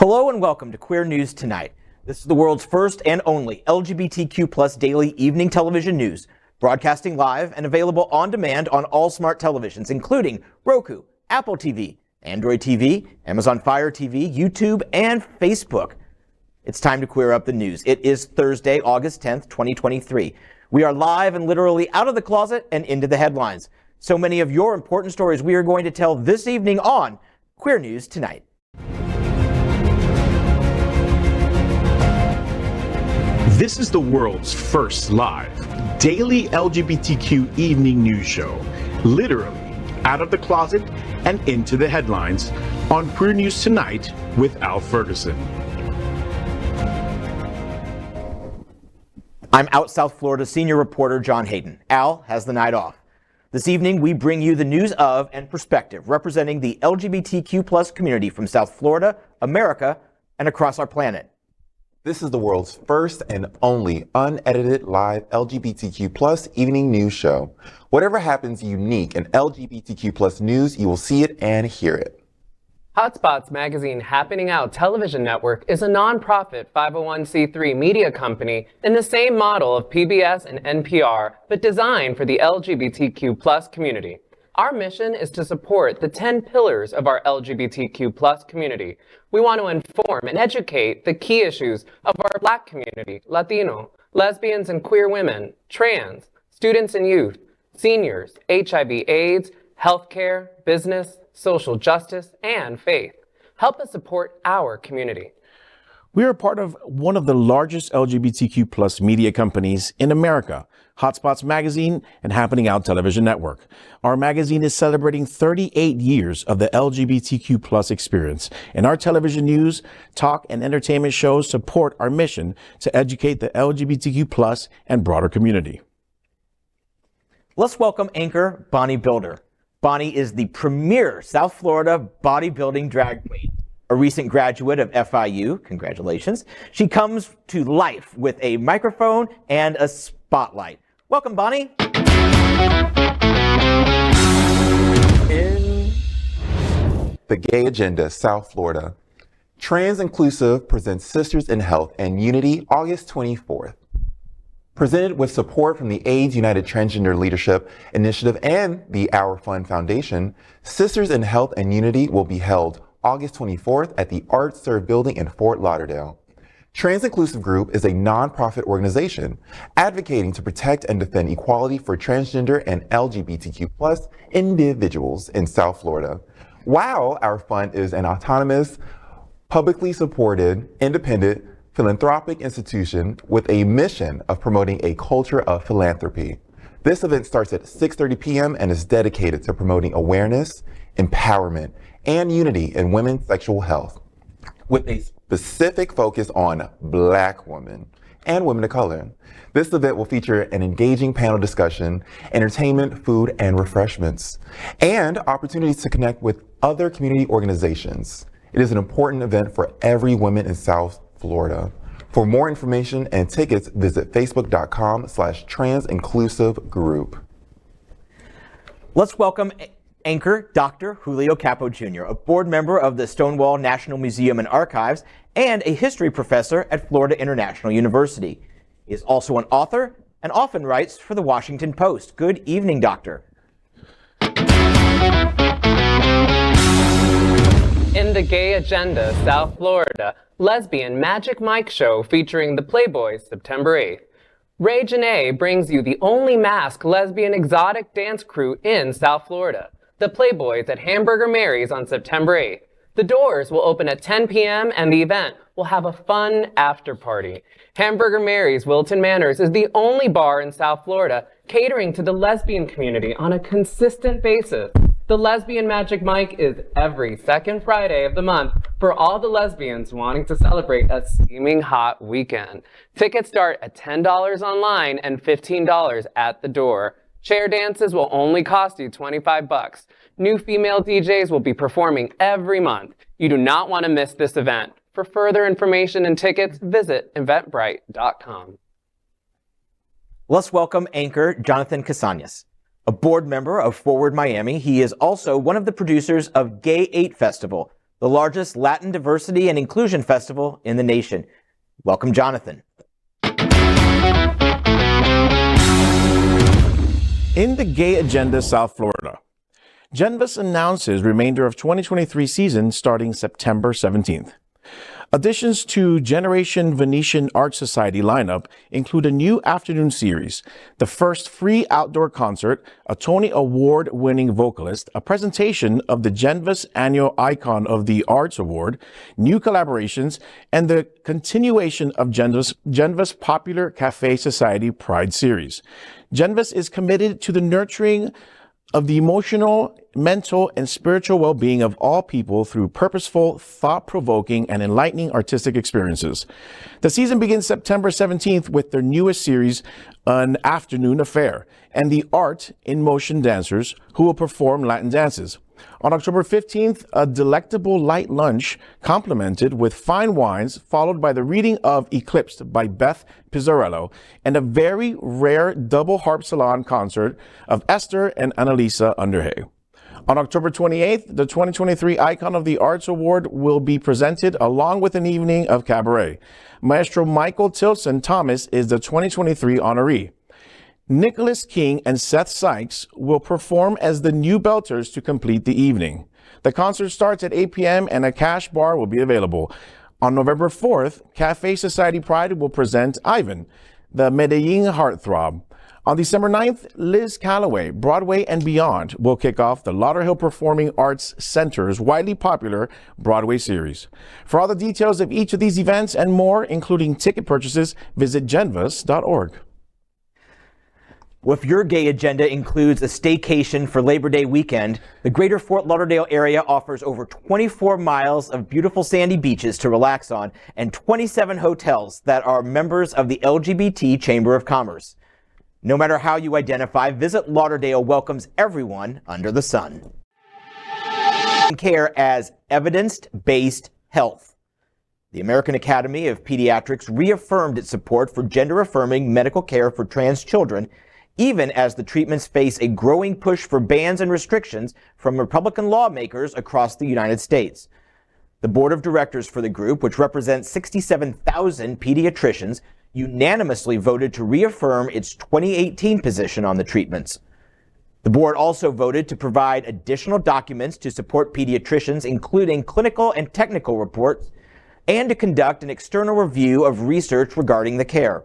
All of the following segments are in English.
Hello and welcome to Queer News Tonight. This is the world's first and only LGBTQ plus daily evening television news, broadcasting live and available on demand on all smart televisions, including Roku, Apple TV, Android TV, Amazon Fire TV, YouTube, and Facebook. It's time to queer up the news. It is Thursday, August 10th, 2023. We are live and literally out of the closet and into the headlines. So many of your important stories we are going to tell this evening on Queer News Tonight. This is the world's first live daily LGBTQ evening news show, literally out of the closet and into the headlines on Queer News Tonight with Al Ferguson. I'm out South Florida senior reporter John Hayden. Al has the night off. This evening, we bring you the news of and perspective representing the LGBTQ plus community from South Florida, America, and across our planet. This is the world's first and only unedited live LGBTQ plus evening news show. Whatever happens unique in LGBTQ plus news, you will see it and hear it. Hotspots Magazine Happening Out Television Network is a nonprofit 501c3 media company in the same model of PBS and NPR, but designed for the LGBTQ plus community. Our mission is to support the 10 pillars of our LGBTQ plus community. We want to inform and educate the key issues of our Black community, Latino, lesbians and queer women, trans, students and youth, seniors, HIV/AIDS, healthcare, business, social justice, and faith. Help us support our community. We are part of one of the largest LGBTQ plus media companies in America, Hotspots Magazine and Happening Out Television Network. Our magazine is celebrating 38 years of the LGBTQ plus experience, and our television news, talk, and entertainment shows support our mission to educate the LGBTQ plus and broader community. Let's welcome anchor Bonnie Builder. Bonnie is the premier South Florida bodybuilding drag queen. A recent graduate of FIU, congratulations. She comes to life with a microphone and a spotlight. Welcome, Bonnie. In the Gay Agenda, South Florida, TransInclusive presents Sisters in Health and Unity, August 24th. Presented with support from the AIDS United Transgender Leadership Initiative and the Our Fund Foundation, Sisters in Health and Unity will be held August 24th at the Art Serve building in Fort Lauderdale. TransInclusive Group is a nonprofit organization advocating to protect and defend equality for transgender and LGBTQ plus individuals in South Florida. While Our Fund is an autonomous, publicly supported, independent, philanthropic institution with a mission of promoting a culture of philanthropy. This event starts at 6:30 p.m. and is dedicated to promoting awareness, empowerment, and unity in women's sexual health, with a specific focus on Black women and women of color. This event will feature an engaging panel discussion, entertainment, food, and refreshments, and opportunities to connect with other community organizations. It is an important event for every woman in South Florida. For more information and tickets, visit facebook.com/transinclusive group. Let's welcome anchor Dr. Julio Capo Jr., a board member of the Stonewall National Museum and Archives and a history professor at Florida International University. He is also an author and often writes for the Washington Post. Good evening, Doctor. In the Gay Agenda, South Florida, Lesbian Magic Mike show featuring the Playbois September 8th. Ray Janae brings you the only masked lesbian exotic dance crew in South Florida, the Playbois at Hamburger Mary's on September 8th. The doors will open at 10 p.m. and the event will have a fun after party. Hamburger Mary's Wilton Manors is the only bar in South Florida catering to the lesbian community on a consistent basis. The Lesbian Magic Mike is every second Friday of the month for all the lesbians wanting to celebrate a steaming hot weekend. Tickets start at $10 online and $15 at the door. Chair dances will only cost you $25. New female DJs will be performing every month. You do not want to miss this event. For further information and tickets, visit eventbrite.com. Let's welcome anchor Jonathan Casanas. A board member of Forward Miami, he is also one of the producers of Gay 8 Festival, the largest Latin diversity and inclusion festival in the nation. Welcome, Jonathan. In the Gay Agenda South Florida, GENVAS announces remainder of 2023 season starting September 17th. Additions to Generation Venetian Art Society lineup include a new afternoon series, the first free outdoor concert, a Tony Award-winning vocalist, a presentation of the GENVAS Annual Icon of the Arts Award, new collaborations, and the continuation of GENVAS Popular Cafe Society Pride Series. GENVAS is committed to the nurturing of the emotional, mental, and spiritual well-being of all people through purposeful, thought-provoking, and enlightening artistic experiences. The season begins September 17th with their newest series, An Afternoon Affair, and the Art in Motion dancers who will perform Latin dances. On October 15th, a delectable light lunch complemented with fine wines, followed by the reading of Eclipsed by Beth Pizzarello, and a very rare double harp salon concert of Esther and Annalisa Underhay. On October 28th, the 2023 Icon of the Arts Award will be presented along with an evening of cabaret. Maestro Michael Tilson Thomas is the 2023 honoree. Nicholas King and Seth Sykes will perform as the new belters to complete the evening. The concert starts at 8 p.m. and a cash bar will be available. On November 4th, Cafe Society Pride will present Ivan, the Medellin heartthrob. On December 9th, Liz Calloway, Broadway and Beyond, will kick off the Lauderhill Performing Arts Center's widely popular Broadway series. For all the details of each of these events and more, including ticket purchases, visit genvas.org. Well, if your gay agenda includes a staycation for Labor Day weekend, the greater Fort Lauderdale area offers over 24 miles of beautiful sandy beaches to relax on and 27 hotels that are members of the LGBT Chamber of Commerce. No matter how you identify, Visit Lauderdale welcomes everyone under the sun. Care as evidence-based health. The American Academy of Pediatrics reaffirmed its support for gender-affirming medical care for trans children, even as the treatments face a growing push for bans and restrictions from Republican lawmakers across the United States. The board of directors for the group, which represents 67,000 pediatricians, unanimously voted to reaffirm its 2018 position on the treatments. The board also voted to provide additional documents to support pediatricians, including clinical and technical reports, and to conduct an external review of research regarding the care.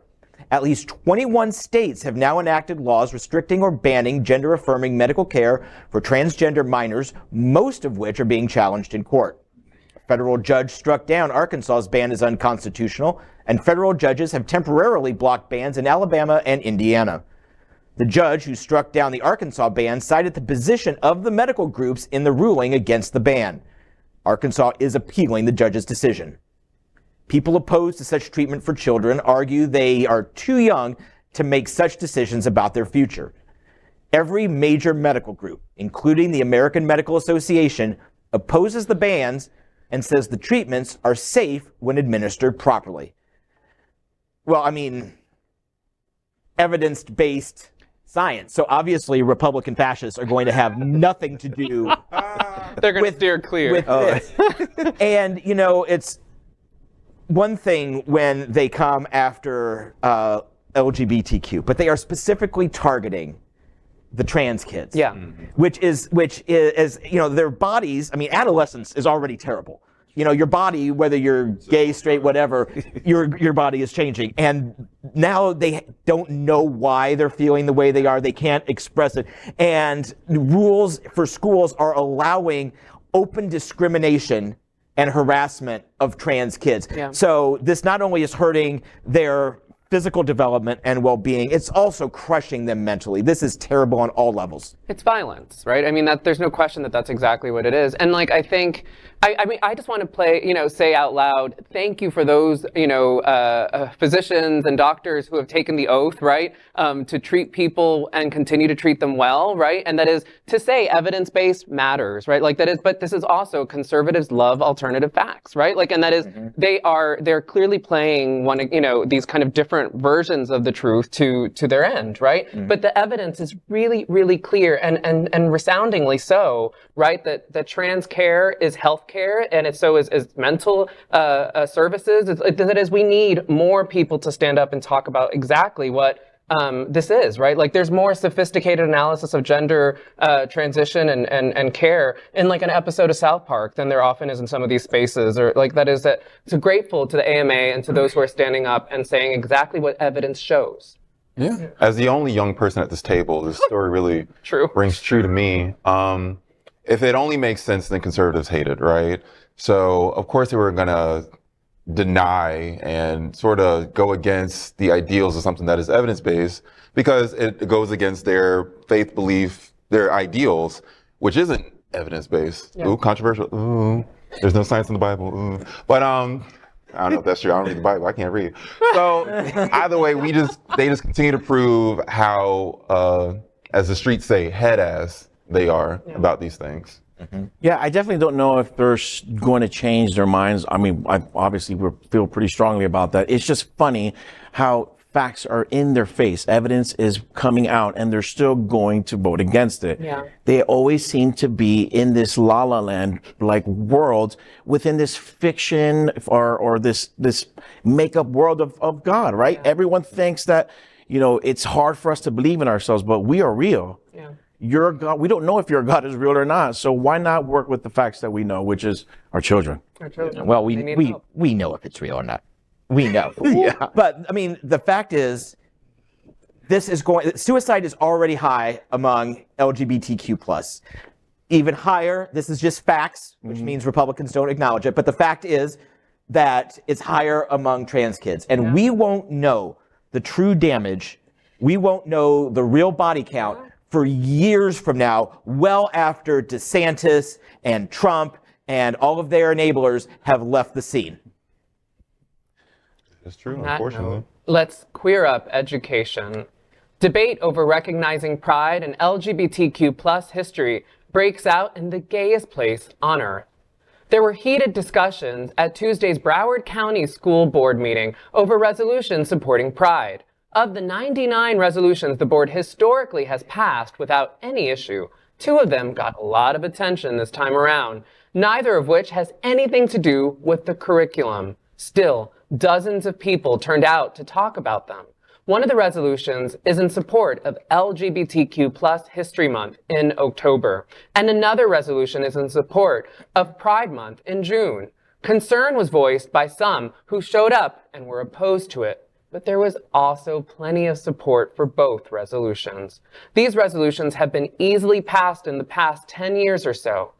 At least 21 states have now enacted laws restricting or banning gender-affirming medical care for transgender minors, most of which are being challenged in court. A federal judge struck down Arkansas's ban as unconstitutional, and federal judges have temporarily blocked bans in Alabama and Indiana. The judge who struck down the Arkansas ban cited the position of the medical groups in the ruling against the ban. Arkansas is appealing the judge's decision. People opposed to such treatment for children argue they are too young to make such decisions about their future. Every major medical group, including the American Medical Association, opposes the bans and says the treatments are safe when administered properly. Well, I mean, evidence-based science. So obviously Republican fascists are going to have nothing to do They're going to steer clear. with this. And, you know, it's one thing when they come after LGBTQ, but they are specifically targeting the trans kids. Yeah. Which is, you know, their bodies, I mean, adolescence is already terrible. You know, your body, whether you're gay, straight, whatever, your body is changing. And now they don't know why they're feeling the way they are. They can't express it. And rules for schools are allowing open discrimination and harassment of trans kids. Yeah. So this not only is hurting their physical development and well-being, it's also crushing them mentally. This is terrible on all levels. It's violence, right? I mean, there's no question that that's exactly what it is. And like, I think, I mean, I just want to say out loud, thank you for those, physicians and doctors who have taken the oath, right, to treat people and continue to treat them well, right? And that is to say evidence-based matters, right? Like that is, but this is also conservatives love alternative facts, right? Like, and that is, they're clearly playing these kind of different versions of the truth to their end, right? But the evidence is really, really clear and resoundingly so, right? That trans care is health healthcare, and so is mental services. That is, we need more people to stand up and talk about exactly what this is, right? Like, there's more sophisticated analysis of gender transition and care in like an episode of South Park than there often is in some of these spaces, or like that is that. So grateful to the AMA and to those who are standing up and saying exactly what evidence shows. Yeah. As the only young person at this table, this story really rings true to me. If it only makes sense, then conservatives hate it, right? So of course they were gonna deny and sort of go against the ideals of something that is evidence-based because it goes against their faith belief, their ideals, which isn't evidence-based. Yeah. Ooh, controversial. Ooh, there's no science in the Bible. Ooh. But I don't know if that's true. I don't read the Bible. I can't read. So either way, they just continue to prove how, as the streets say, head-ass they are about these things. Mm-hmm. Yeah, I definitely don't know if they're going to change their minds. I mean, obviously we feel pretty strongly about that. It's just funny how facts are in their face. Evidence is coming out and they're still going to vote against it. Yeah. They always seem to be in this la la land like world within this fiction or this make-up world of God, right? Yeah. Everyone thinks that, it's hard for us to believe in ourselves, but we are real. Yeah. Your God, we don't know if your God is real or not. So why not work with the facts that we know, which is our children? Our children. Well, we know if it's real or not. We know. Yeah. But I mean, the fact is, suicide is already high among LGBTQ+. Even higher, this is just facts, which means Republicans don't acknowledge it. But the fact is that it's higher among trans kids. And we won't know the true damage. We won't know the real body count for years from now, well after DeSantis and Trump and all of their enablers have left the scene. It's true, unfortunately. Let's queer up education. Debate over recognizing pride and LGBTQ+ history breaks out in the gayest place on earth. There were heated discussions at Tuesday's Broward County School Board meeting over resolutions supporting pride. Of the 99 resolutions the board historically has passed without any issue, 2 of them got a lot of attention this time around, neither of which has anything to do with the curriculum. Still, dozens of people turned out to talk about them. One of the resolutions is in support of LGBTQ+ History Month in October, and another resolution is in support of Pride Month in June. Concern was voiced by some who showed up and were opposed to it. But there was also plenty of support for both resolutions. These resolutions have been easily passed in the past 10 years or so.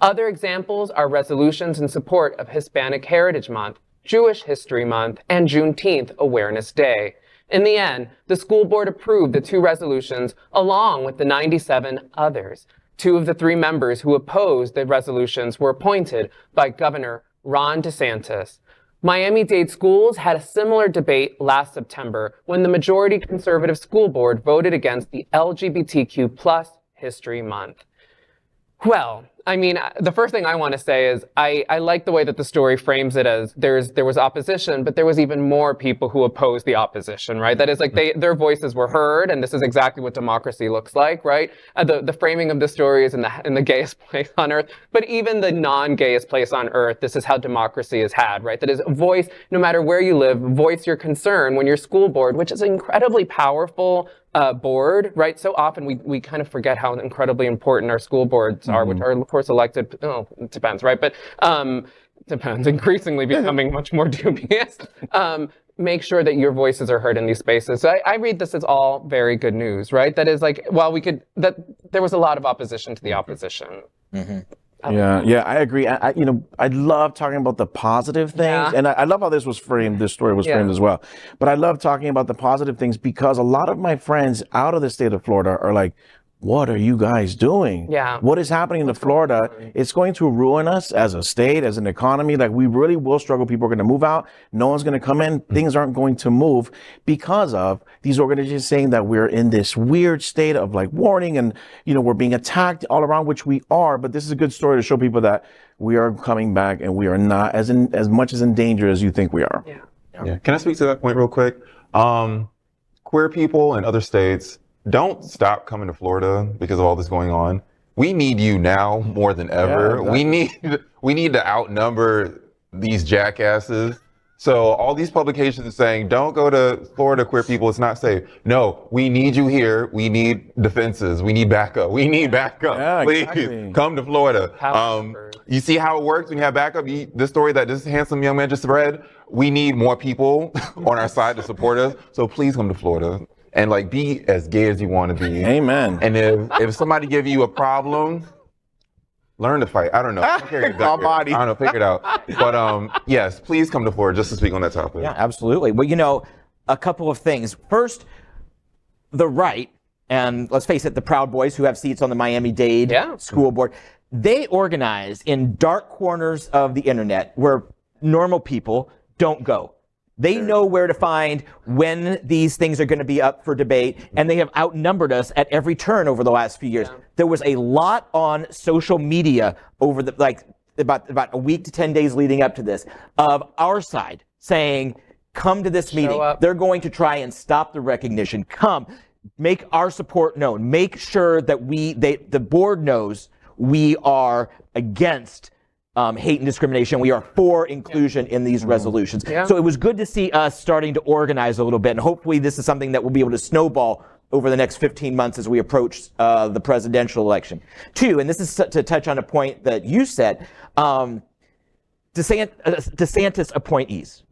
Other examples are resolutions in support of Hispanic Heritage Month, Jewish History Month, and Juneteenth Awareness Day. In the end, the school board approved the 2 resolutions along with the 97 others. 2 of the 3 members who opposed the resolutions were appointed by Governor Ron DeSantis. Miami-Dade schools had a similar debate last September when the majority conservative school board voted against the LGBTQ+ History Month. Well, I mean, the first thing I want to say is I like the way that the story frames it as there was opposition, but there was even more people who opposed the opposition, right? That is, like, their voices were heard, and this is exactly what democracy looks like, right? The framing of the story is in the gayest place on earth, but even the non-gayest place on earth, this is how democracy is had, right? That is, voice, no matter where you live, voice your concern when your school board, which is an incredibly powerful board, right? So often we kind of forget how incredibly important our school boards are, which are, of course, elected. Oh, it depends, right? But depends, increasingly becoming much more dubious. Make sure that your voices are heard in these spaces. So I read this as all very good news, right? That is, like, while there was a lot of opposition to the opposition. Mm-hmm. Yeah, I agree. I love talking about the positive things, and I love how this story was framed as well. But I love talking about the positive things because a lot of my friends out of the state of Florida are like, what are you guys doing? Yeah. What is happening in Florida? It's going to ruin us as a state, as an economy. Like, we really will struggle. People are going to move out. No one's going to come in. Things aren't going to move because of these organizations saying that we're in this weird state of, like, warning and, we're being attacked all around, which we are. But this is a good story to show people that we are coming back and we are not as much as in danger as you think we are. Yeah. Can I speak to that point real quick? Queer people in other states, don't stop coming to Florida because of all this going on. We need you now more than ever. Yeah, exactly. we need to outnumber these jackasses. So all these publications saying, don't go to Florida, queer people, it's not safe. No, we need you here. We need defenses. We need backup. We need backup. Yeah, Please exactly. come to Florida. You see how it works when you have backup? This story that this handsome young man just read, we need more people on our side to support us. So please come to Florida and like be as gay as you want to be. Amen. And if somebody give you a problem, learn to fight. I don't know. Body. I don't know. Figure it out. But yes, please come to Florida just to speak on that topic. Yeah, absolutely. Well, you know, a couple of things. First, the right, and let's face it, the Proud Boys who have seats on the Miami-Dade school board, they organize in dark corners of the internet where normal people don't go. They know where to find when these things are going to be up for debate, and they have outnumbered us at every turn over the last few years. There was a lot on social media over the about a week to 10 days leading up to this of our side saying, come to this meeting. They're going to try and stop the recognition. Come, make our support known. Make sure that the board knows we are against hate and discrimination. We are for inclusion in these resolutions. So it was good to see us starting to organize a little bit, and hopefully this is something that we'll be able to snowball over the next 15 months as we approach the presidential election. Two, and this is to touch on a point that you said, DeSantis appointees.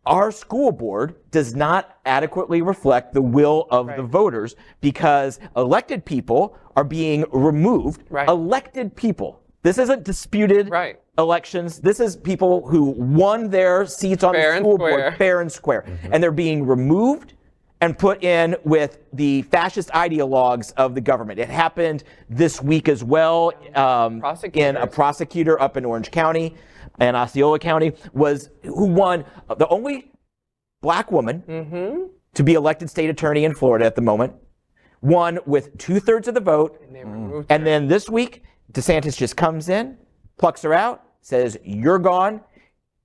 Our school board does not adequately reflect the will of the voters because elected people are being removed. Elected people. This isn't disputed elections. This is people who won their seats on the school board fair and square. And they're being removed and put in with the fascist ideologues of the government. It happened this week as well. In a prosecutor up in Orange County and Osceola County who won, the only black woman to be elected state attorney in Florida at the moment, won with 2/3 of the vote. And then this week, DeSantis just comes in, plucks her out, says, you're gone,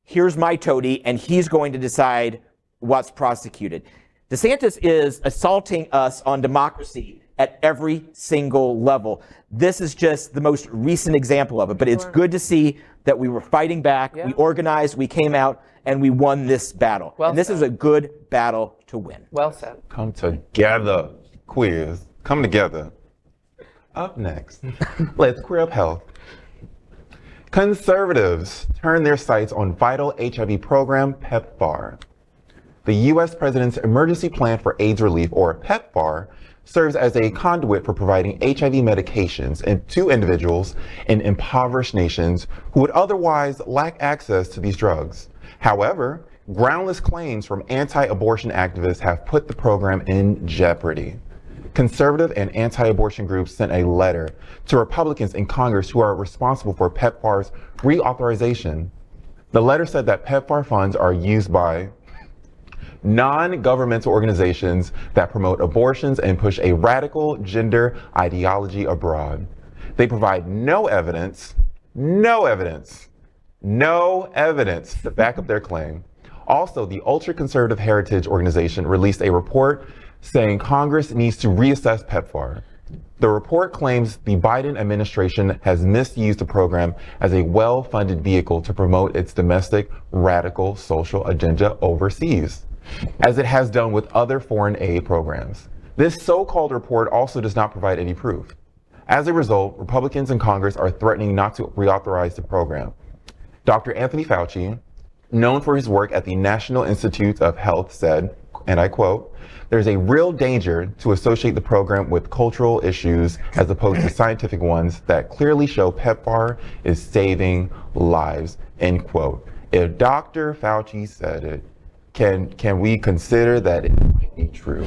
here's my toady, and he's going to decide what's prosecuted. DeSantis is assaulting us on democracy at every single level. This is just the most recent example of it, but it's good to see that we were fighting back, we organized, we came out, and we won this battle. And this is a good battle to win. Well said. Come together, queers. Come together. Up next, let's queer up health. Conservatives turn their sights on vital HIV program PEPFAR. The U.S. President's Emergency Plan for AIDS Relief, or PEPFAR, serves as a conduit for providing HIV medications to individuals in impoverished nations who would otherwise lack access to these drugs. However, groundless claims from anti-abortion activists have put the program in jeopardy. Conservative and anti-abortion groups sent a letter to Republicans in Congress who are responsible for PEPFAR's reauthorization. The letter said that PEPFAR funds are used by non-governmental organizations that promote abortions and push a radical gender ideology abroad. They provide no evidence to back up their claim. Also, the ultra-conservative Heritage Organization released a report saying Congress needs to reassess PEPFAR. The report claims the Biden administration has misused the program as a well-funded vehicle to promote its domestic radical social agenda overseas, as it has done with other foreign aid programs. This so-called report also does not provide any proof. As a result, Republicans in Congress are threatening not to reauthorize the program. Dr. Anthony Fauci, known for his work at the National Institutes of Health, said, and I quote, "There's a real danger to associate the program with cultural issues as opposed to scientific ones that clearly show PEPFAR is saving lives," end quote. If Dr. Fauci said it, can we consider that it might be true?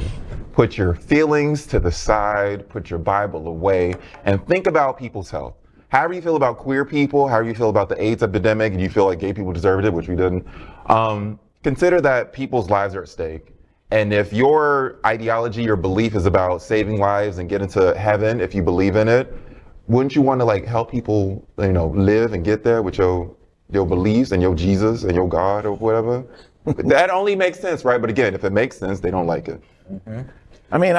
Put your feelings to the side, put your Bible away, and think about people's health. However you feel about queer people, however you feel about the AIDS epidemic, and you feel like gay people deserved it, which we didn't, consider that people's lives are at stake. And if your ideology, your belief is about saving lives and getting to heaven, if you believe in it, wouldn't you want to like help people, live and get there with your beliefs and your Jesus and your God or whatever? That only makes sense, right? But again, if it makes sense, they don't like it. Mm-hmm. I mean,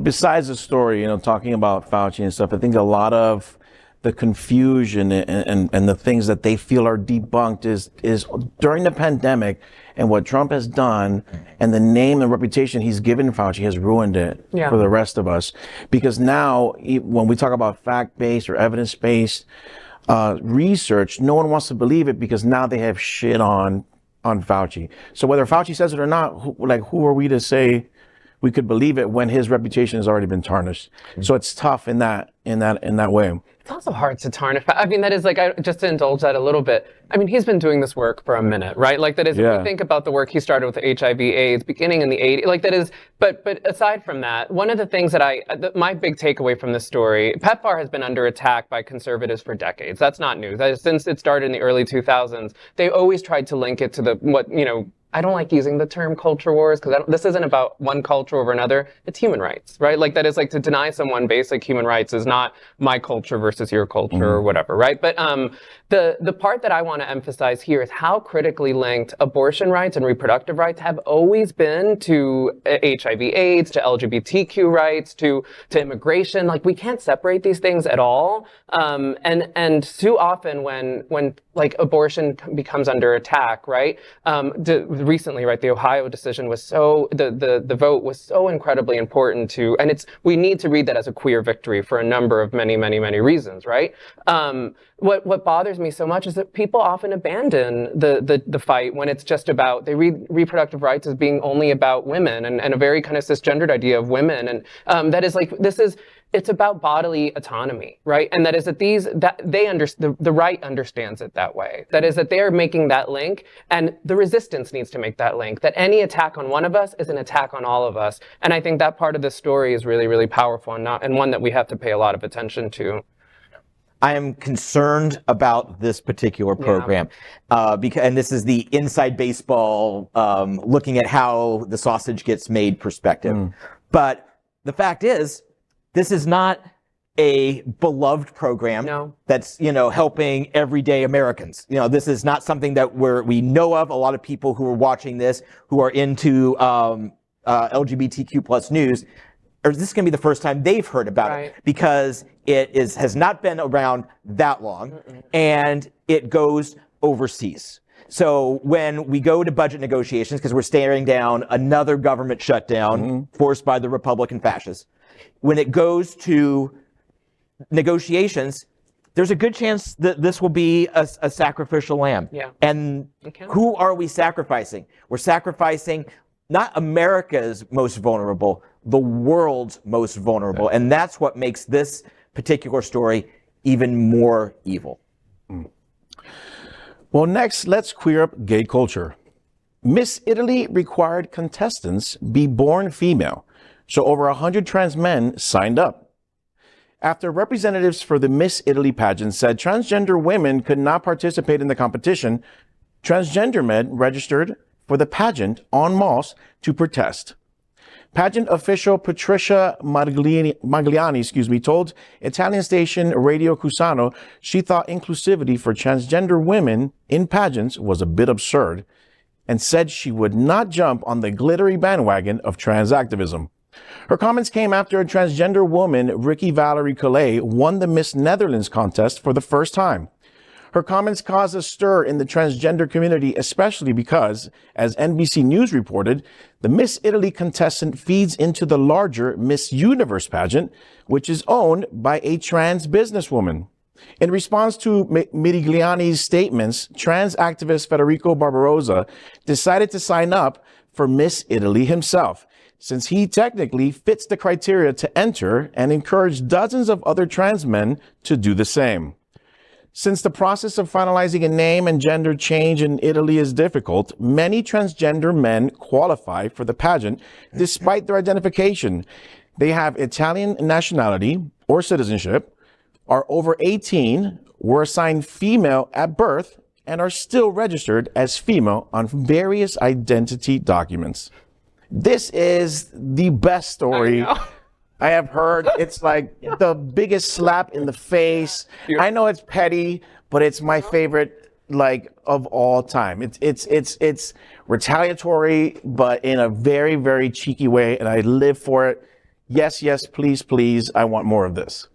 besides the story, talking about Fauci and stuff, I think a lot of the confusion and the things that they feel are debunked is during the pandemic and what Trump has done and the name and reputation he's given Fauci has ruined it for the rest of us. Because now when we talk about fact-based or evidence-based research, no one wants to believe it because now they have shit on Fauci. So whether Fauci says it or not, who are we to say we could believe it when his reputation has already been tarnished? So it's tough in that way. It's also hard to tarnish. I mean, that is just to indulge that a little bit. I mean, he's been doing this work for a minute, right? Like that is, if you think about the work he started with HIV/AIDS beginning in the 80s, like that is, but aside from that, one of the things that my big takeaway from this story, PEPFAR has been under attack by conservatives for decades. That's not new. That is, since it started in the early 2000s, they always tried to link it to I don't like using the term culture wars because this isn't about one culture over another. It's human rights, right? Like that is like to deny someone basic human rights is not my culture versus your culture or whatever, right? But the part that I want to emphasize here is how critically linked abortion rights and reproductive rights have always been to HIV/AIDS, to LGBTQ rights, to immigration. Like we can't separate these things at all. And too often when like abortion becomes under attack, right? Recently, right, the Ohio decision was the vote was so incredibly important and we need to read that as a queer victory for a number of many reasons, right? What bothers me so much is that people often abandon the fight when it's just about, they read reproductive rights as being only about women and a very kind of cisgendered idea of women. And that is like, it's about bodily autonomy, right? And that is that the right understands it that way. That is that they're making that link, and the resistance needs to make that link, that any attack on one of us is an attack on all of us. And I think that part of the story is really, really powerful and one that we have to pay a lot of attention to. I am concerned about this particular program because, and this is the inside baseball, looking at how the sausage gets made perspective. But the fact is, this is not a beloved program that's, helping everyday Americans. This is not something that we know of. A lot of people who are watching this, who are into LGBTQ plus news, or this is going to be the first time they've heard about it because it has not been around that long and it goes overseas. So when we go to budget negotiations, because we're staring down another government shutdown forced by the Republican fascists, when it goes to negotiations, there's a good chance that this will be a sacrificial lamb. And who are we sacrificing? We're sacrificing not America's most vulnerable, the world's most vulnerable. And that's what makes this particular story even more evil. Well, next, let's queer up gay culture. Miss Italy required contestants be born female, so over 100 trans men signed up. After representatives for the Miss Italy pageant said transgender women could not participate in the competition, transgender men registered for the pageant en masse to protest. Pageant official Patricia Magliani, told Italian station Radio Cusano she thought inclusivity for transgender women in pageants was a bit absurd and said she would not jump on the glittery bandwagon of trans activism. Her comments came after a transgender woman, Ricky Valerie Calais, won the Miss Netherlands contest for the first time. Her comments caused a stir in the transgender community, especially because, as NBC News reported, the Miss Italy contestant feeds into the larger Miss Universe pageant, which is owned by a trans businesswoman. In response to Mirigliani's statements, trans activist Federico Barbarossa decided to sign up for Miss Italy himself, since he technically fits the criteria to enter, and encouraged dozens of other trans men to do the same. Since the process of finalizing a name and gender change in Italy is difficult, many transgender men qualify for the pageant despite their identification. They have Italian nationality or citizenship, are over 18, were assigned female at birth, and are still registered as female on various identity documents. This is the best story I have heard. It's like the biggest slap in the face. I know it's petty, but it's my favorite, of all time. It's retaliatory, but in a very, very cheeky way, and I live for it. Yes, please, I want more of this.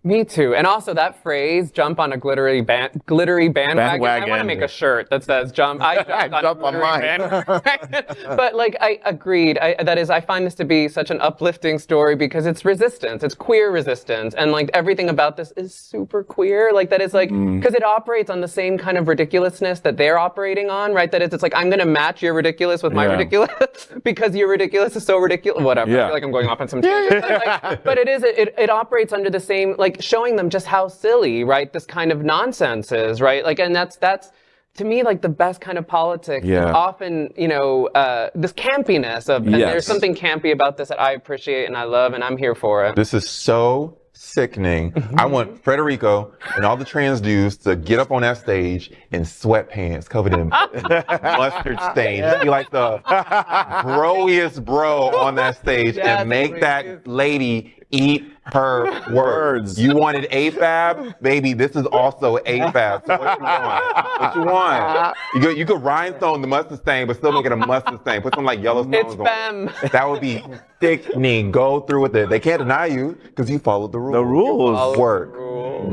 Me too. And also that phrase, jump on a glittery bandwagon. I want to make a shirt that says jump on mine. Bandwagon. But like, I agreed. I find this to be such an uplifting story because it's resistance. It's queer resistance. And like everything about this is super queer. Like that is like, because it operates on the same kind of ridiculousness that they're operating on, right? That it's like, I'm going to match your ridiculous with my ridiculous because your ridiculous is so ridiculous. Whatever. I feel like I'm going off on some tangent. But it operates under the same, like, showing them just how silly, right, this kind of nonsense is, right? Like, and that's to me like the best kind of politics. Often, this campiness of, and there's something campy about this that I appreciate and I love, and I'm here for it. This is so sickening. I want Federico and all the trans dudes to get up on that stage in sweatpants covered in mustard stains. Be like the broiest bro on that stage and make that lady eat her words. You wanted AFAB? Baby, this is also AFAB. So what you want? What you want? You could rhinestone the mustard stain, but still make it a mustard stain. Put some like yellow stones on it. That would be sickening. Go through with it. They can't deny you because you followed the rules. The rules.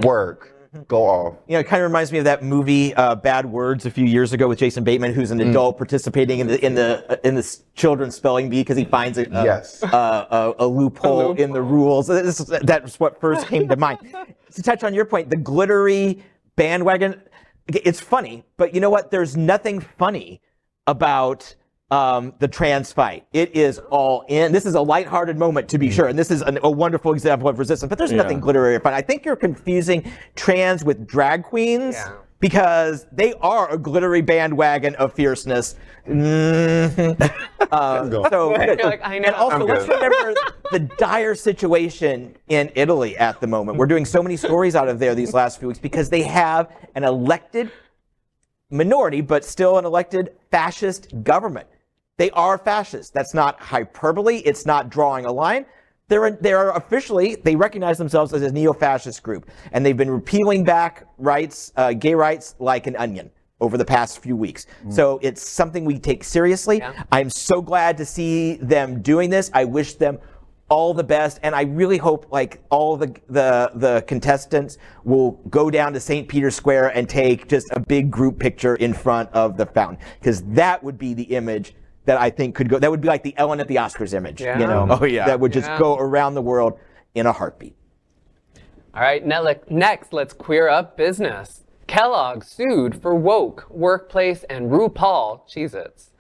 Work. Go off. It kind of reminds me of that movie Bad Words a few years ago with Jason Bateman, who's an adult participating in the children's spelling bee because he finds a loophole in the rules. That's what first came to mind. To touch on your point, the glittery bandwagon, it's funny, but you know what? There's nothing funny about the trans fight. It is all in. This is a lighthearted moment, to be sure, and this is a wonderful example of resistance, but there's nothing glittery or fun. I think you're confusing trans with drag queens because they are a glittery bandwagon of fierceness. So good. And also, let's remember the dire situation in Italy at the moment. We're doing so many stories out of there these last few weeks because they have an elected minority, but still an elected fascist government. They are fascists. That's not hyperbole. It's not drawing a line. They are officially, they recognize themselves as a neo-fascist group, and they've been repealing back rights, gay rights, like an onion over the past few weeks. So it's something we take seriously. I'm so glad to see them doing this. I wish them all the best, and I really hope like all the contestants will go down to St. Peter's Square and take just a big group picture in front of the fountain, because that would be the image that I think could go. That would be like the Ellen at the Oscars image, that would just go around the world in a heartbeat. All right, next, let's queer up business. Kellogg sued for woke, workplace, and RuPaul Cheez-Its.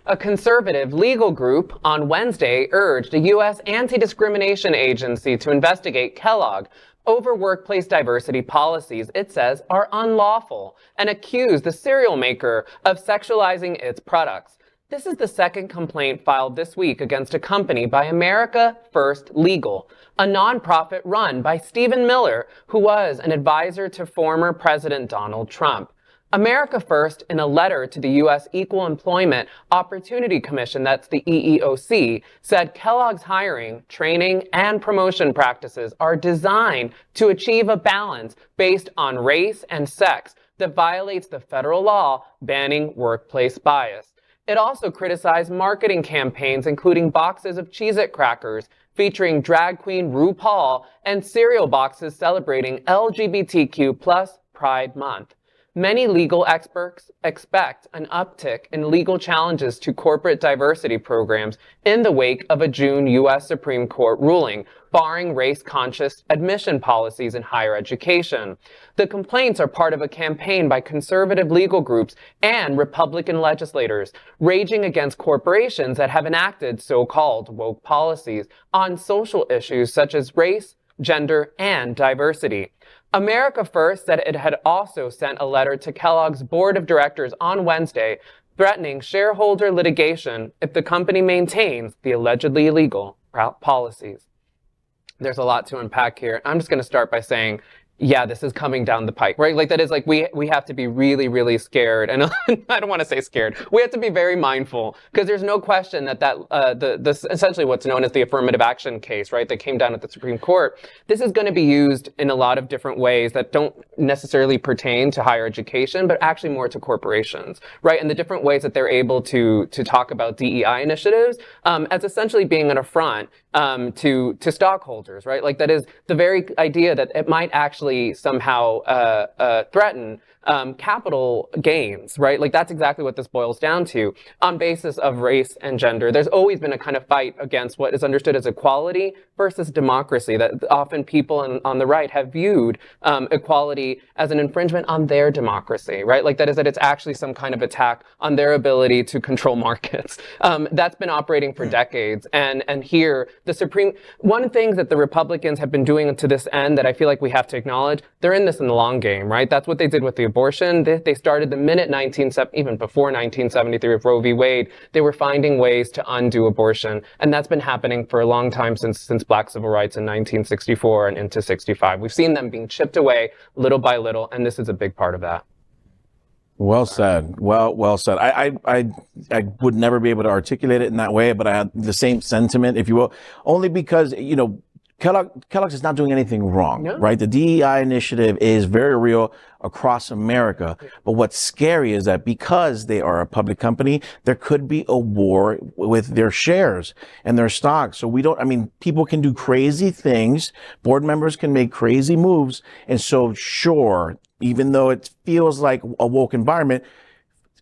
A conservative legal group on Wednesday urged a U.S. anti-discrimination agency to investigate Kellogg over workplace diversity policies it says are unlawful and accused the cereal maker of sexualizing its products. This is the second complaint filed this week against a company by America First Legal, a nonprofit run by Stephen Miller, who was an advisor to former President Donald Trump. America First, in a letter to the U.S. Equal Employment Opportunity Commission, that's the EEOC, said Kellogg's hiring, training, and promotion practices are designed to achieve a balance based on race and sex that violates the federal law banning workplace bias. It also criticized marketing campaigns, including boxes of Cheez-It crackers featuring drag queen RuPaul and cereal boxes celebrating LGBTQ plus Pride Month. Many legal experts expect an uptick in legal challenges to corporate diversity programs in the wake of a June U.S. Supreme Court ruling barring race-conscious admission policies in higher education. The complaints are part of a campaign by conservative legal groups and Republican legislators raging against corporations that have enacted so-called woke policies on social issues such as race, gender, and diversity. America First said it had also sent a letter to Kellogg's board of directors on Wednesday threatening shareholder litigation if the company maintains the allegedly illegal policies. There's a lot to unpack here. I'm just going to start by saying yeah, this is coming down the pike, right? Like that is like we have to be really, really scared, and I don't want to say scared. We have to be very mindful because there's no question that this essentially what's known as the affirmative action case, right? That came down at the Supreme Court. This is going to be used in a lot of different ways that don't necessarily pertain to higher education, but actually more to corporations, right? And the different ways that they're able to talk about DEI initiatives as essentially being an affront to stockholders, right? Like that is the very idea that it might actually somehow threaten capital gains, right? Like that's exactly what this boils down to on basis of race and gender. There's always been a kind of fight against what is understood as equality versus democracy, that often people on the right have viewed equality as an infringement on their democracy, right? Like that is that it's actually some kind of attack on their ability to control markets. That's been operating for decades. And here, one thing that the Republicans have been doing to this end that I feel like we have to acknowledge, they're in this in the long game, right? That's what they did with the abortion. They started the minute even before 1973 with Roe v. Wade, they were finding ways to undo abortion. And that's been happening for a long time since Black civil rights in 1964 and into 65. We've seen them being chipped away little by little, and this is a big part of that. Well said. Well said. I would never be able to articulate it in that way, but I had the same sentiment, if you will, only because, Kellogg's is not doing anything wrong, right? The DEI initiative is very real across America. But what's scary is that because they are a public company, there could be a war with their shares and their stocks. So people can do crazy things. Board members can make crazy moves. And so sure, even though it feels like a woke environment,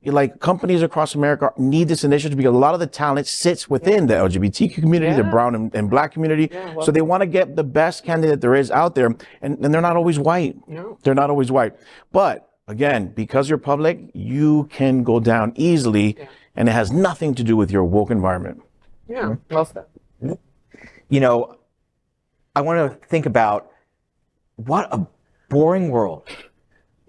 like companies across America need this initiative because a lot of the talent sits within the LGBTQ community, the brown and black community. So they want to get the best candidate there is out there. And they're not always white. No. They're not always white. But again, because you're public, you can go down easily and it has nothing to do with your woke environment. Yeah, well said. I want to think about what a boring world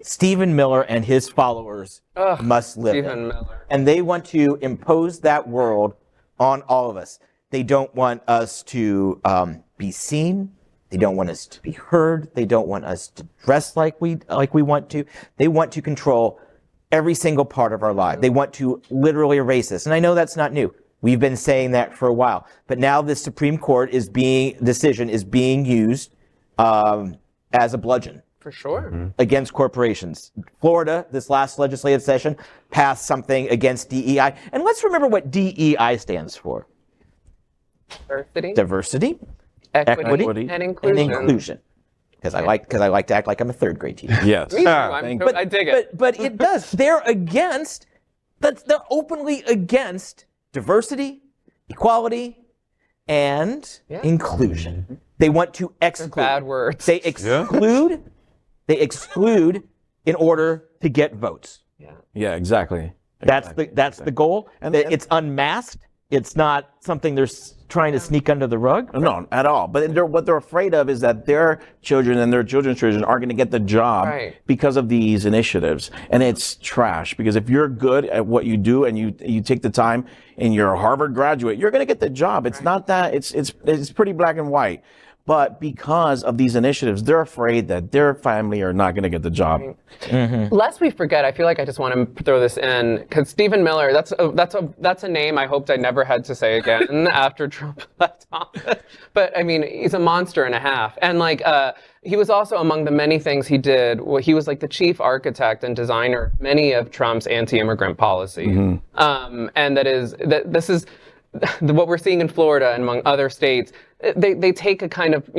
Stephen Miller and his followers must live in. Miller. And they want to impose that world on all of us. They don't want us to be seen. They don't want us to be heard. They don't want us to dress like we want to. They want to control every single part of our life. They want to literally erase us. And I know that's not new. We've been saying that for a while. But now the Supreme Court decision is being used as a bludgeon. For sure. Against corporations. Florida, this last legislative session, passed something against DEI. And let's remember what DEI stands for. Diversity, equity, and inclusion. Because I like to act like I'm a third grade teacher. Yes. Me too. I dig it. But it does. They're openly against diversity, equality, and inclusion. They want to exclude. Bad words. They exclude. They exclude in order to get votes. Yeah, exactly. That's the goal. And it's unmasked. It's not something they're trying to sneak under the rug. No, at all. But what they're afraid of is that their children and their children's children are going to get the job because of these initiatives. And it's trash because if you're good at what you do and you take the time and you're a Harvard graduate, you're going to get the job. It's not that. It's pretty black and white. But because of these initiatives, they're afraid that their family are not going to get the job. Lest we forget, I feel like I just want to throw this in because Stephen Miller, that's a name I hoped I never had to say again after Trump left office. But I mean, he's a monster and a half, and he was also among the many things he did. He was like the chief architect and designer of many of Trump's anti-immigrant policies, and this is what we're seeing in Florida and among other states. They take a kind of,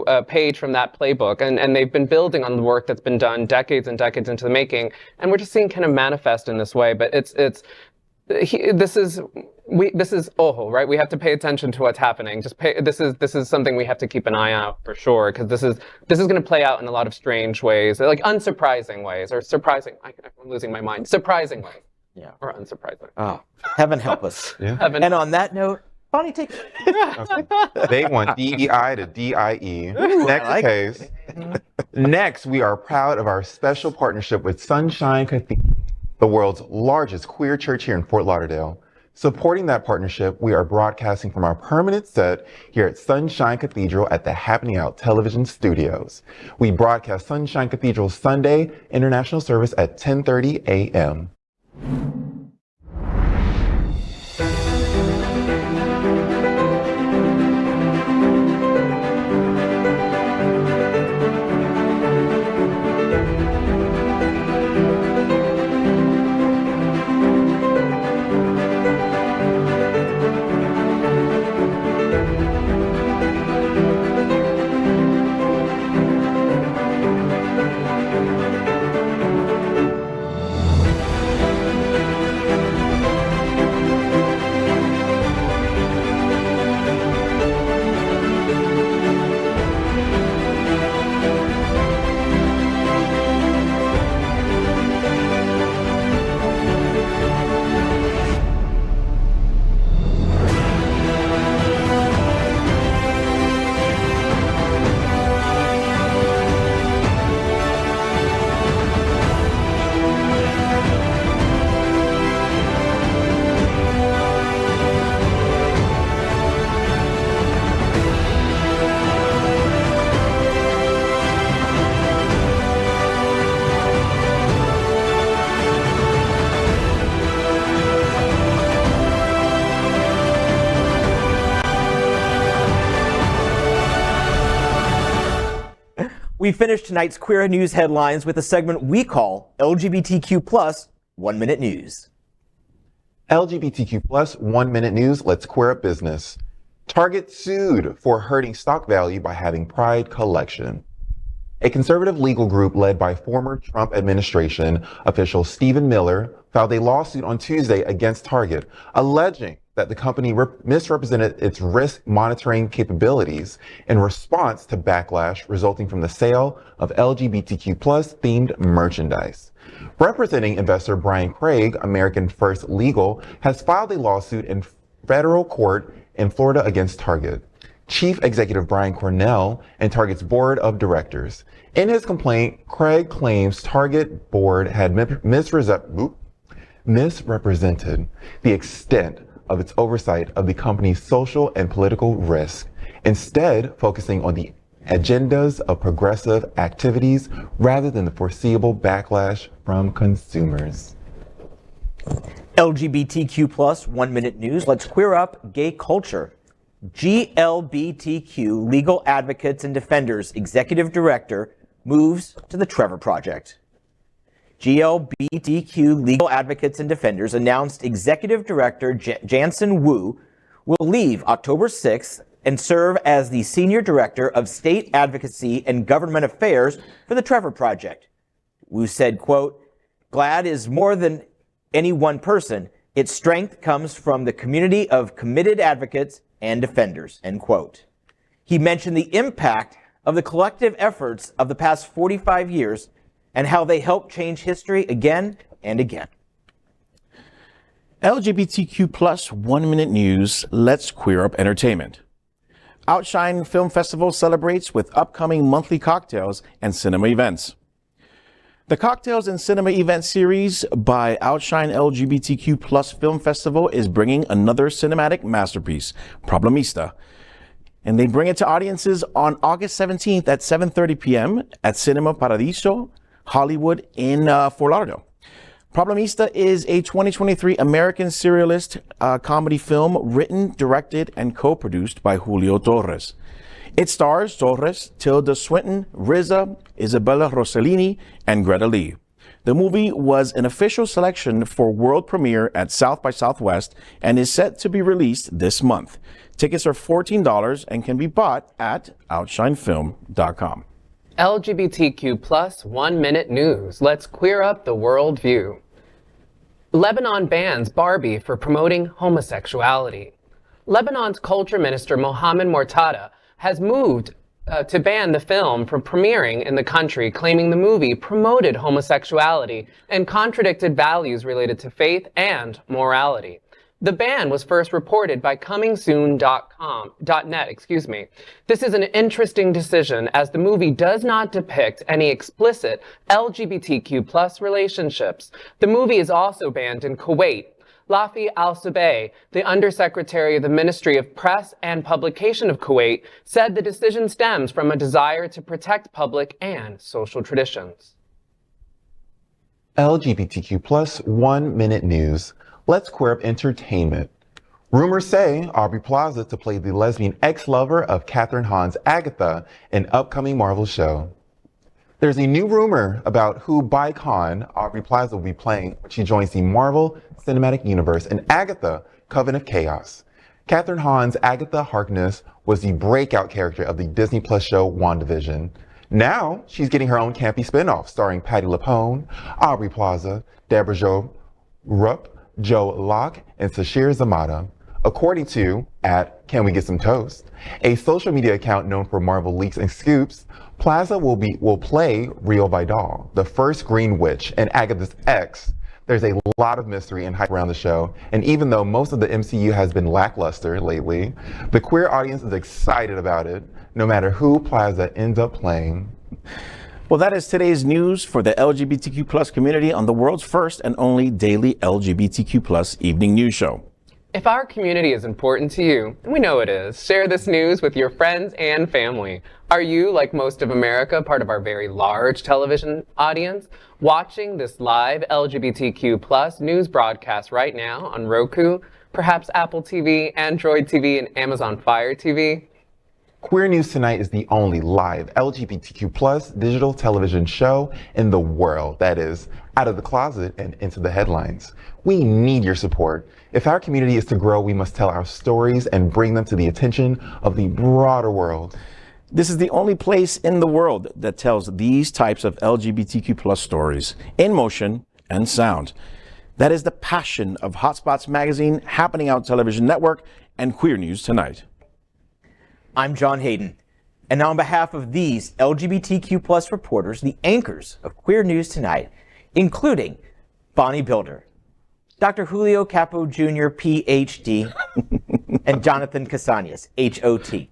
a page from that playbook and they've been building on the work that's been done decades and decades into the making. And we're just seeing kind of manifest in this way. But this is right? We have to pay attention to what's happening. This is something we have to keep an eye out for sure. Because this is going to play out in a lot of strange ways, like unsurprising ways or surprising. I'm losing my mind. Surprising ways. Yeah. Or unsurprising. Oh, heaven help us. Yeah. And on that note, Bonnie, take it. They want DEI to DIE. Next case. Next, we are proud of our special partnership with Sunshine Cathedral, the world's largest queer church here in Fort Lauderdale. Supporting that partnership, we are broadcasting from our permanent set here at Sunshine Cathedral at the Happening Out Television Studios. We broadcast Sunshine Cathedral's Sunday International Service at 10:30 a.m. We finish tonight's Queer News headlines with a segment we call LGBTQ+ 1 Minute News. LGBTQ+ 1 Minute News, let's queer up business. Target sued for hurting stock value by having Pride collection. A conservative legal group led by former Trump administration official Stephen Miller filed a lawsuit on Tuesday against Target, alleging that the company misrepresented its risk monitoring capabilities in response to backlash resulting from the sale of LGBTQ+ themed merchandise. Representing investor Brian Craig, American First Legal, has filed a lawsuit in federal court in Florida against Target. Chief Executive Brian Cornell and Target's board of directors. In his complaint, Craig claims Target board had misrepresented the extent of its oversight of the company's social and political risk, instead focusing on the agendas of progressive activities rather than the foreseeable backlash from consumers. LGBTQ+ 1 Minute News, let's queer up gay culture. GLBTQ Legal Advocates and Defenders Executive Director moves to the Trevor Project. GLBTQ Legal Advocates and Defenders announced Executive Director Jansen Wu will leave October 6th and serve as the Senior Director of State Advocacy and Government Affairs for the Trevor Project. Wu said, quote, "GLAD is more than any one person. Its strength comes from the community of committed advocates and defenders," end quote. He mentioned the impact of the collective efforts of the past 45 years and how they help change history again and again. LGBTQ+ 1 Minute News, let's queer up entertainment. Outshine Film Festival celebrates with upcoming monthly cocktails and cinema events. The Cocktails and Cinema event series by Outshine LGBTQ+ Film Festival is bringing another cinematic masterpiece, Problemista. And they bring it to audiences on August 17th at 7:30 p.m. at Cinema Paradiso, Hollywood in Fort Lauderdale. Problemista is a 2023 American surrealist comedy film written, directed, and co-produced by Julio Torres. It stars Torres, Tilda Swinton, Riza, Isabella Rossellini, and Greta Lee. The movie was an official selection for world premiere at South by Southwest and is set to be released this month. Tickets are $14 and can be bought at outshinefilm.com. LGBTQ+ 1 Minute News. Let's queer up the world view. Lebanon bans Barbie for promoting homosexuality. Lebanon's culture minister Mohammed Mortada has moved to ban the film from premiering in the country, claiming the movie promoted homosexuality and contradicted values related to faith and morality. The ban was first reported by comingsoon.net. This is an interesting decision as the movie does not depict any explicit LGBTQ+ relationships. The movie is also banned in Kuwait, Lafi Al-Sabeh, the Undersecretary of the Ministry of Press and Publication of Kuwait, said the decision stems from a desire to protect public and social traditions. LGBTQ plus 1 minute news. Let's queer up entertainment. Rumors say Aubrey Plaza to play the lesbian ex-lover of Kathryn Hahn's Agatha in upcoming Marvel show. There's a new rumor about who by Khan Aubrey Plaza will be playing when she joins the Marvel Cinematic Universe in Agatha, Coven of Chaos. Kathryn Hahn's Agatha Harkness was the breakout character of the Disney Plus show WandaVision. Now, she's getting her own campy spinoff starring Patti LuPone, Aubrey Plaza, Deborah Jo Rupp, Joe Locke, and Sashir Zamata. According to Can We Get Some Toast, a social media account known for Marvel leaks and scoops, Plaza will play Rio Vidal, the first Green Witch, and Agatha's ex. There's a lot of mystery and hype around the show, and even though most of the MCU has been lackluster lately, the queer audience is excited about it, no matter who Plaza ends up playing. Well, that is today's news for the LGBTQ plus community on the world's first and only daily LGBTQ plus evening news show. If our community is important to you, and we know it is, share this news with your friends and family. Are you, like most of America, part of our very large television audience, watching this live LGBTQ plus news broadcast right now on Roku, perhaps Apple TV, Android TV, and Amazon Fire TV? Queer News Tonight is the only live LGBTQ plus digital television show in the world that is out of the closet and into the headlines. We need your support. If our community is to grow, we must tell our stories and bring them to the attention of the broader world. This is the only place in the world that tells these types of LGBTQ plus stories in motion and sound. That is the passion of Hotspots Magazine, Happening Out Television Network, and Queer News Tonight. I'm John Hayden, and on behalf of these LGBTQ plus reporters, the anchors of Queer News Tonight, including Bonnie Builder, Dr. Julio Capo Jr., Ph.D., and Jonathan Casanas, H.O.T.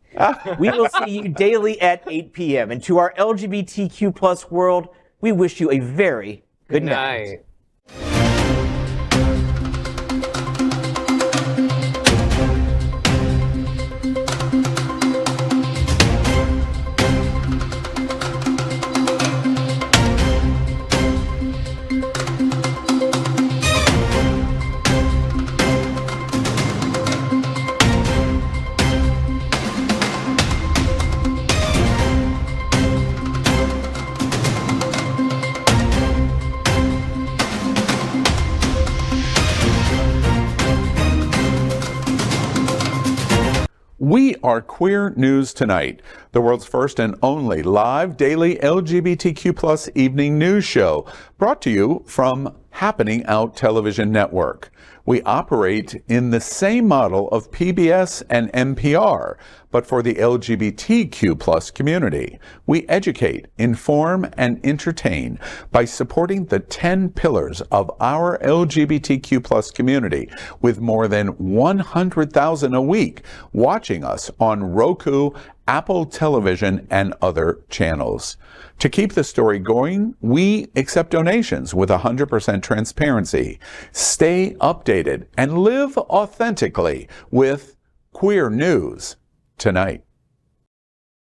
We will see you daily at 8 p.m. And to our LGBTQ plus world, we wish you a very good night. We are Queer News Tonight, the world's first and only live daily LGBTQ plus evening news show, brought to you from Happening Out Television Network. We operate in the same model of PBS and NPR, but for the LGBTQ plus community. We educate, inform, and entertain by supporting the 10 pillars of our LGBTQ plus community, with more than 100,000 a week watching us on Roku, Apple Television, and other channels. To keep the story going, we accept donations with 100% transparency. Stay updated and live authentically with Queer News Tonight.